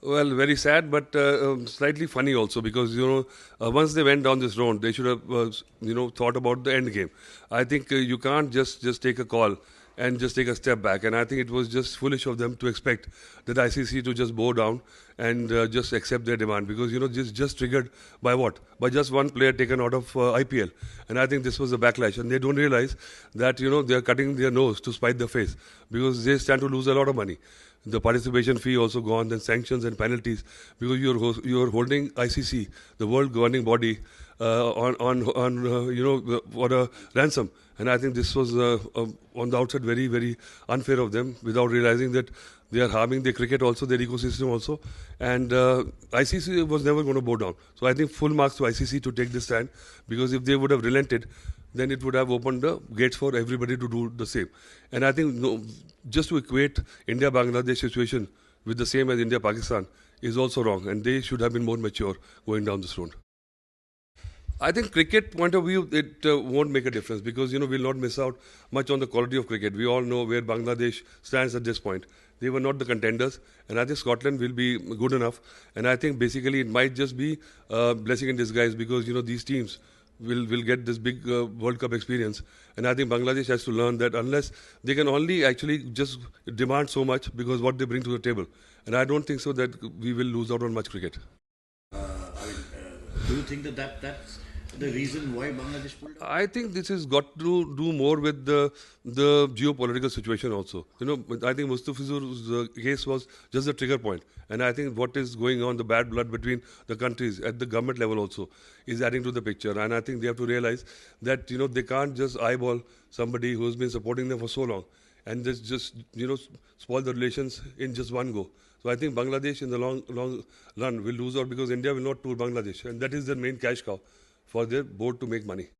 Well, very sad, but slightly funny also because once they went down this road, they should have thought about the end game. I think you can't just take a call and just take a step back, and I think it was just foolish of them to expect that ICC to just bow down and just accept their demand because just triggered by what? By just one player taken out of IPL, and I think this was a backlash, and they don't realize that they are cutting their nose to spite the face because they stand to lose a lot of money. The participation fee also gone, then sanctions and penalties because you're holding ICC, the world governing body, on for a ransom. And I think this was on the outside very unfair of them without realizing that they are harming their cricket also, their ecosystem also. And ICC was never going to bow down. So I think full marks to ICC to take this stand because if they would have relented, then it would have opened the gates for everybody to do the same. And I think just to equate India-Bangladesh situation with the same as India-Pakistan is also wrong. And they should have been more mature going down this road. I think cricket point of view, it won't make a difference because we'll not miss out much on the quality of cricket. We all know where Bangladesh stands at this point. They were not the contenders, and I think Scotland will be good enough. And I think basically it might just be blessing in disguise because these teams will get this big World Cup experience. And I think Bangladesh has to learn that unless they can only actually just demand so much because what they bring to the table. And I don't think so that we will lose out on much cricket. Do you think that's the reason why Bangladesh pulled out? I think this has got to do more with the geopolitical situation also. I think Mustafizur's case was just the trigger point. And I think what is going on, the bad blood between the countries at the government level also, is adding to the picture. And I think they have to realize that, they can't just eyeball somebody who's been supporting them for so long and just spoil the relations in just one go. So I think Bangladesh in the long run will lose out because India will not tour Bangladesh. And that is their main cash cow for their board to make money.